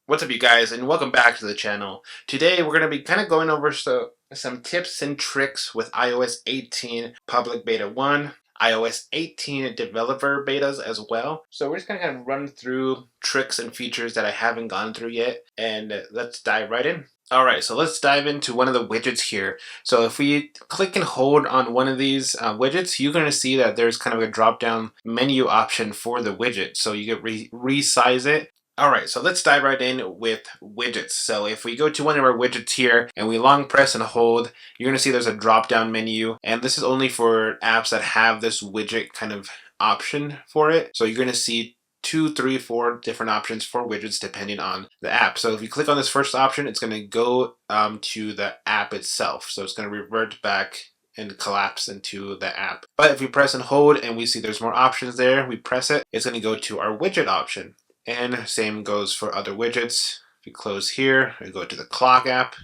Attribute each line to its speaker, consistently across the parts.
Speaker 1: What's up, you guys, and welcome back to the channel. Today we're going to be kind of going over some tips and tricks with iOS 18 Public Beta 1, iOS 18 Developer Betas as well. So we're just going to kind of run through tricks and features that I haven't gone through yet, and let's dive right in. Alright, so let's dive into one of the widgets here. So if we click and hold on one of these widgets, you're going to see that there's kind of a drop-down menu option for the widget. So you can resize it. Alright, so let's dive right in with widgets. So if we go to one of our widgets here and we long press and hold, you're going to see there's a drop down menu, and this is only for apps that have this widget kind of option for it. So you're going to see 2, 3, 4 different options for widgets depending on the app. So if you click on this first option, it's going to go to the app itself. So it's going to revert back and collapse into the app. But if we press and hold and we see there's more options there, we press it, it's going to go to our widget option. And same goes for other widgets. If you close here, we go to the clock app,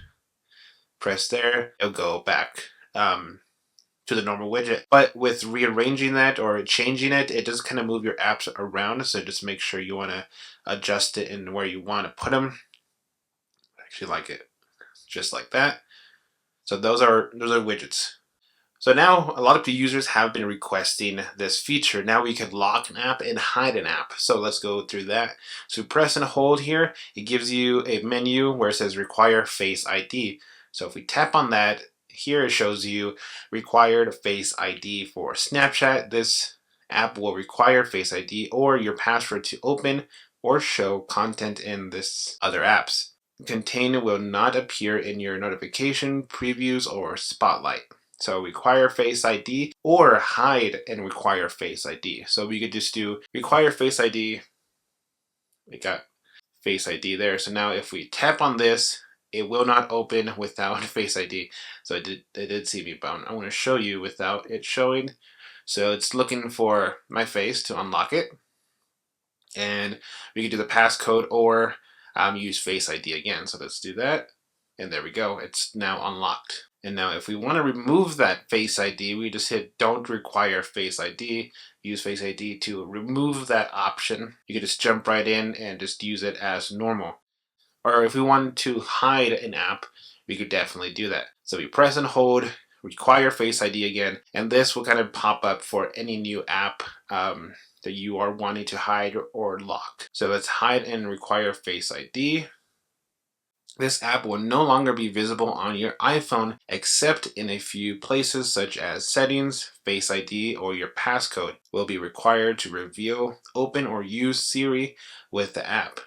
Speaker 1: press there, it'll go back to the normal widget. But with rearranging that or changing it, it does kind of move your apps around. So just make sure you want to adjust it in where you want to put them. I actually like it just like that. So those are widgets. So now a lot of the users have been requesting this feature. Now we could lock an app and hide an app. So let's go through that. So press and hold here. It gives you a menu where it says require Face ID. So if we tap on that, here it shows you required Face ID for Snapchat. This app will require Face ID or your password to open or show content in this other apps. Contain will not appear in your notification, previews, or spotlight. So require Face ID or hide and require Face ID. So we could just do require Face ID. We got Face ID there. So now if we tap on this, it will not open without Face ID. So it did see me bound. I want to show you without it showing. So it's looking for my face to unlock it. And we could do the passcode or use Face ID again. So let's do that. And there we go. It's now unlocked. And now if we want to remove that Face ID, we just hit don't require Face ID, use Face ID to remove that option. You can just jump right in and just use it as normal. Or if we want to hide an app, we could definitely do that. So we press and hold, require Face ID again, and this will kind of pop up for any new app that you are wanting to hide or lock. So let's hide and require Face ID. This app will no longer be visible on your iPhone except in a few places such as settings, Face ID, or your passcode will be required to reveal, open, or use Siri with the app.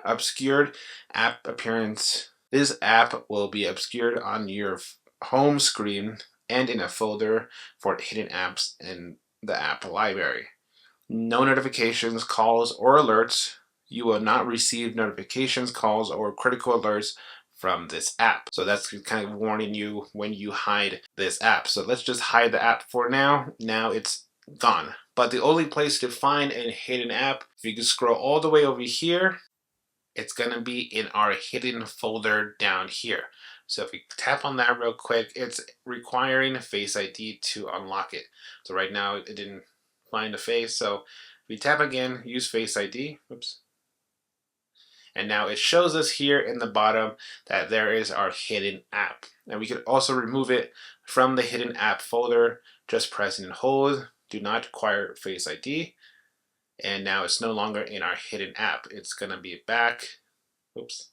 Speaker 1: Obscured app appearance. This app will be obscured on your home screen and in a folder for hidden apps in the app library. No notifications, calls, or alerts. You will not receive notifications, calls, or critical alerts from this app. So that's kind of warning you when you hide this app. So let's just hide the app for now. Now it's gone. But the only place to find a hidden app, if you can scroll all the way over here, it's going to be in our hidden folder down here. So if we tap on that real quick, it's requiring Face ID to unlock it. So right now it didn't find a face. So if we tap again, use Face ID. Oops. And now it shows us here in the bottom that there is our hidden app. And we could also remove it from the hidden app folder, just pressing and hold. Do not require Face ID. And now it's no longer in our hidden app. It's gonna be back. Oops.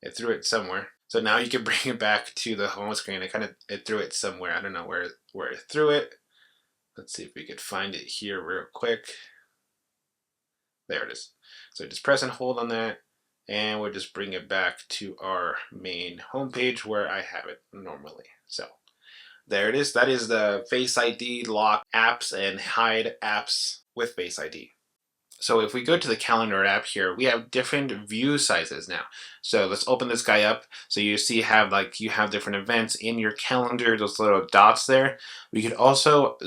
Speaker 1: It threw it somewhere. So now you can bring it back to the home screen. It threw it somewhere. I don't know where it threw it. Let's see if we could find it here real quick. There it is. So just press and hold on that, and we'll just bring it back to our main homepage where I have it normally. So there it is. That is the Face ID lock apps and hide apps with Face ID. So if we go to the calendar app here, we have different view sizes now. So let's open this guy up. So you see you have different events in your calendar, those little dots there. We could also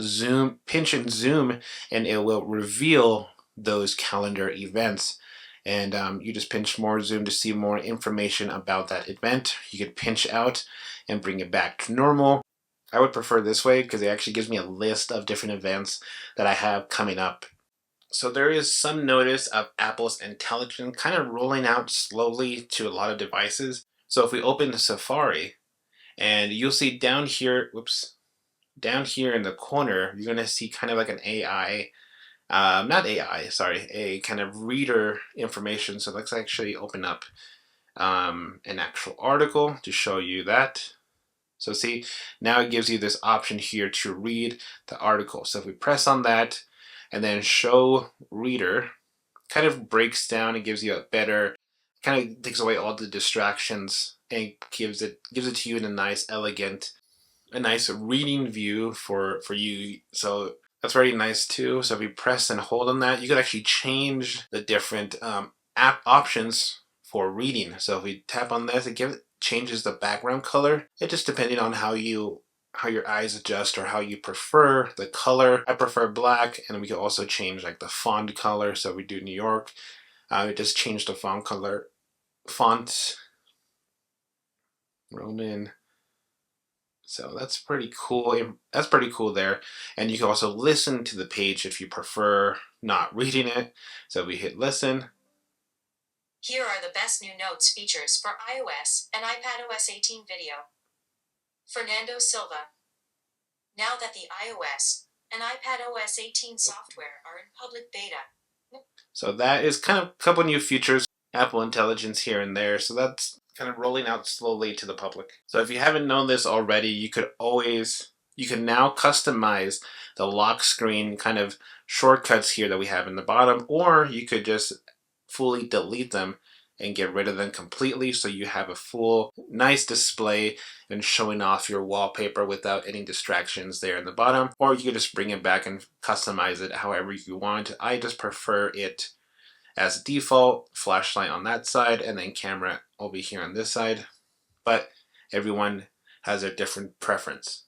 Speaker 1: pinch and zoom, and it will reveal those calendar events. And you just pinch more, zoom to see more information about that event. You could pinch out and bring it back to normal. I would prefer this way because it actually gives me a list of different events that I have coming up. So there is some notice of Apple's intelligence kind of rolling out slowly to a lot of devices. So if we open the Safari, and you'll see down here, whoops, down here in the corner, you're gonna see kind of like an AI, not AI, sorry, a kind of reader information. So let's actually open up an actual article to show you that. So see, now it gives you this option here to read the article. So if we press on that and then show reader, kind of breaks down and gives you a better, kind of takes away all the distractions and gives it to you in a nice, elegant, a nice reading view for you. So that's very nice too. So if you press and hold on that, you can actually change the different app options for reading. So if we tap on this, it changes the background color. It just depending on how your eyes adjust or how you prefer the color. I prefer black, and we can also change like the font color. So we do New York. We just change the font color, font Roman. So that's pretty cool. That's pretty cool there. And you can also listen to the page if you prefer not reading it. So we hit listen.
Speaker 2: Here are the best new notes features for iOS and iPadOS 18 video. Fernando Silva. Now that the iOS and iPadOS 18 software are in public beta.
Speaker 1: So that is kind of a couple new features, Apple Intelligence here and there. So that's kind of rolling out slowly to the public. So if you haven't known this already, you can now customize the lock screen kind of shortcuts here that we have in the bottom, or you could just fully delete them and get rid of them completely, so you have a full nice display and showing off your wallpaper without any distractions there in the bottom. Or you could just bring it back and customize it however you want. I just prefer it as default, flashlight on that side, and then camera over here on this side. But everyone has a different preference.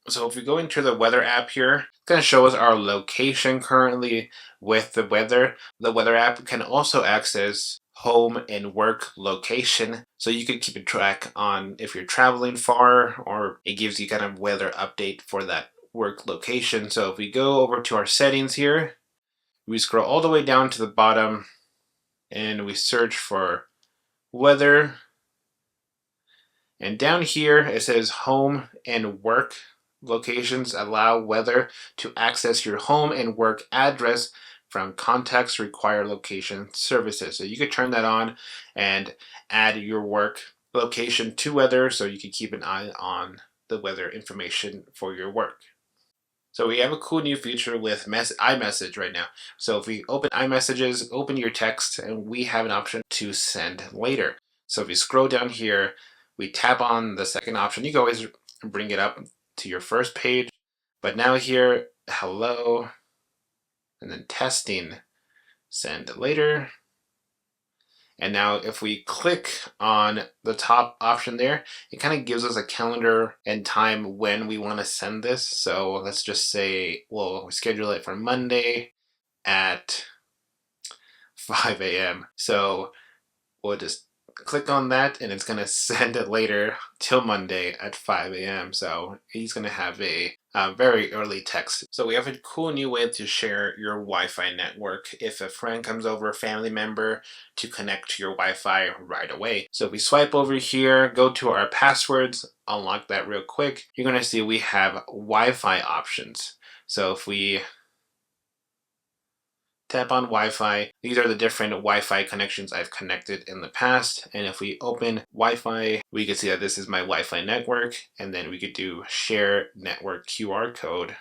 Speaker 1: So if we go into the weather app here, it's going to show us our location currently with the weather. The weather app can also access home and work location. So you can keep a track on if you're traveling far, or it gives you kind of weather update for that work location. So if we go over to our settings here, we scroll all the way down to the bottom and we search for weather. And down here it says home and work locations allow weather to access your home and work address from contacts require location services. So you could turn that on and add your work location to weather, so you can keep an eye on the weather information for your work. So we have a cool new feature with iMessage right now. So if we open iMessages, open your text, and we have an option to send later. So if you scroll down here, we tap on the second option. You can always bring it up to your first page. But now here, hello, and then testing, send later. And now if we click on the top option there, it kind of gives us a calendar and time when we want to send this. So let's just say we'll schedule it for Monday at 5 a.m. So we'll just click on that and it's going to send it later till Monday at 5 a.m. So he's going to have a very early text. So we have a cool new way to share your Wi-Fi network if a friend comes over, a family member, to connect to your Wi-Fi right away. So if we swipe over here, go to our passwords, unlock that real quick, you're going to see we have Wi-Fi options. So if we tap on Wi-Fi. These are the different Wi-Fi connections I've connected in the past. And if we open Wi-Fi, we can see that this is my Wi-Fi network. And then we could do share network QR code.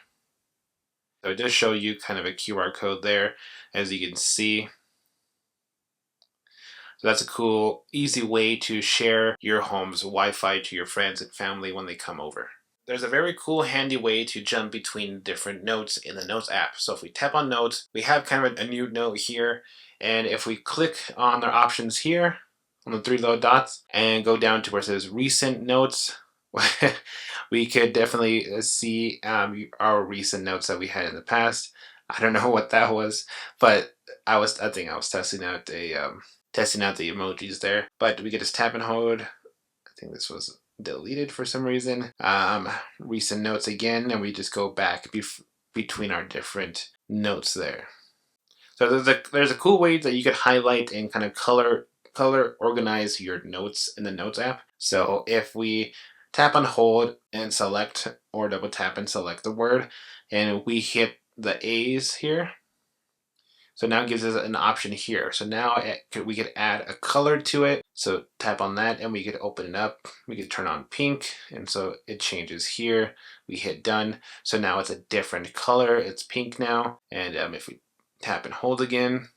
Speaker 1: So it does show you kind of a QR code there, as you can see. So that's a cool, easy way to share your home's Wi-Fi to your friends and family when they come over. There's a very cool, handy way to jump between different notes in the Notes app. So if we tap on Notes, we have kind of a new note here. And if we click on the options here, on the three little dots, and go down to where it says Recent Notes, we could definitely see our recent notes that we had in the past. I don't know what that was, but I think I was testing out the emojis there. But we could just tap and hold. I think this was deleted for some reason. Recent notes again, and we just go back between our different notes there. So there's a cool way that you could highlight and kind of color organize your notes in the Notes app. So if we tap and hold and select, or double tap and select the word, and we hit the A's here, so now it gives us an option here. So now we could add a color to it. So tap on that and we could open it up. We could turn on pink, and so it changes here. We hit done. So now it's a different color. It's pink now. And if we tap and hold again,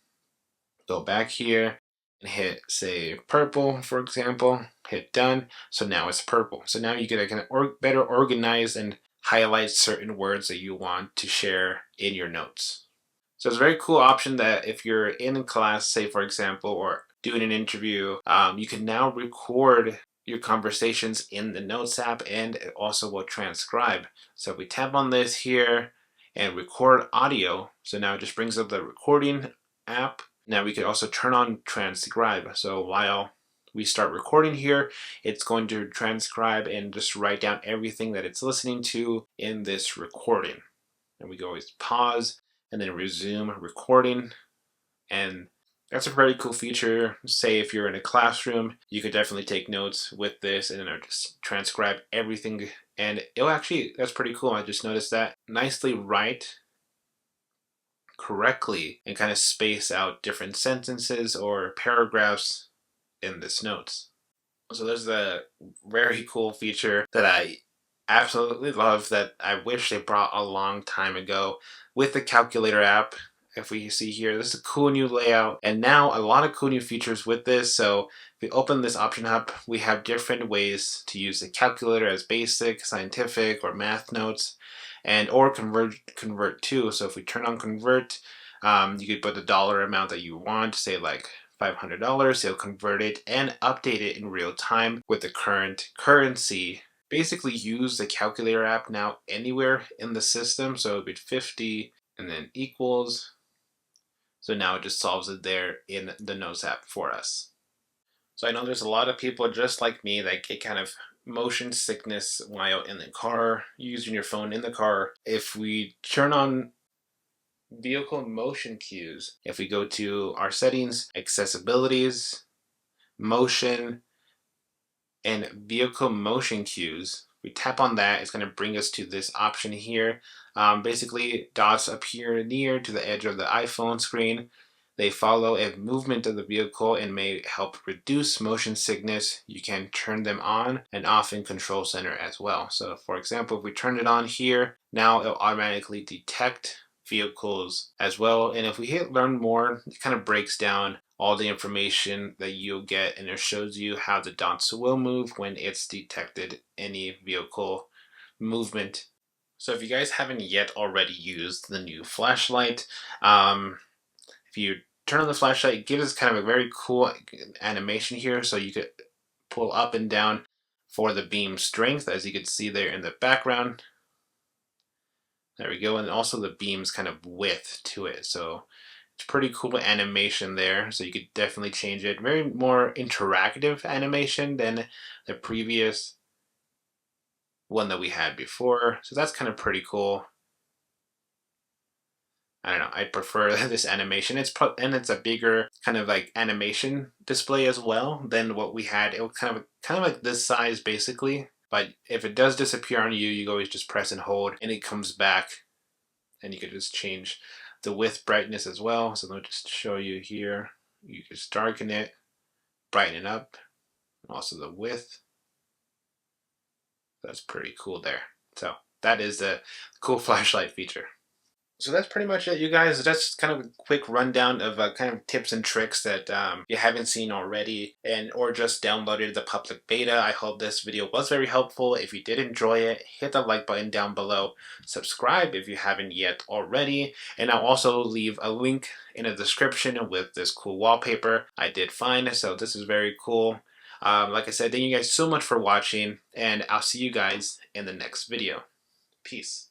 Speaker 1: go back here and hit, say, purple, for example, hit done. So now it's purple. So now you get kind of better organize and highlight certain words that you want to share in your notes. So it's a very cool option that if you're in class, say for example, or doing an interview, you can now record your conversations in the Notes app, and it also will transcribe. So if we tap on this here and record audio, so now it just brings up the recording app. Now we could also turn on transcribe. So while we start recording here, it's going to transcribe and just write down everything that it's listening to in this recording. And we can always pause and then resume recording. And that's a pretty cool feature. Say if you're in a classroom, you could definitely take notes with this and then just transcribe everything. And it'll actually, that's pretty cool. I just noticed that nicely write correctly and kind of space out different sentences or paragraphs in this notes. So there's a very cool feature that I absolutely love that I wish they brought a long time ago with the calculator app. If we see here, this is a cool new layout, and now a lot of cool new features with this. So if we open this option up, we have different ways to use the calculator as basic, scientific, or math notes, and or convert to. So if we turn on convert, you could put the dollar amount that you want, say like $500. It'll convert it and update it in real time with the current currency. Basically use the calculator app now anywhere in the system. So it'd be 50 and then equals. So now it just solves it there in the Notes app for us. So I know there's a lot of people just like me that get kind of motion sickness while in the car, using your phone in the car. If we turn on vehicle motion cues, if we go to our settings, accessibilities, motion, and vehicle motion cues, we tap on that, it's going to bring us to this option here. Basically, dots appear near to the edge of the iPhone screen. They follow a movement of the vehicle and may help reduce motion sickness. You can turn them on and off in Control Center as well. So for example, if we turn it on here, now it'll automatically detect vehicles as well. And if we hit learn more, it kind of breaks down all the information that you'll get, and it shows you how the dots will move when it's detected any vehicle movement. So if you guys haven't yet already used the new flashlight, if you turn on the flashlight, it gives us kind of a very cool animation here. So you could pull up and down for the beam strength, as you can see there in the background. There we go. And also the beam's kind of width to it. So it's pretty cool animation there. So you could definitely change it. Very more interactive animation than the previous one that we had before. So that's kind of pretty cool. I don't know, I prefer this animation. And it's a bigger kind of like animation display as well than what we had. It was kind of like this size basically. But if it does disappear on you, you always just press and hold and it comes back, and you could just change the width brightness as well. So let me just show you here. You just darken it, brighten it up, and also the width. That's pretty cool there. So that is the cool flashlight feature. So that's pretty much it, you guys. That's kind of a quick rundown of kind of tips and tricks that you haven't seen already, and or just downloaded the public beta. I hope this video was very helpful. If you did enjoy it, hit the like button down below. Subscribe if you haven't yet already, and I'll also leave a link in the description with this cool wallpaper I did find. So this is very cool. Like I said, thank you guys so much for watching, and I'll see you guys in the next video. Peace.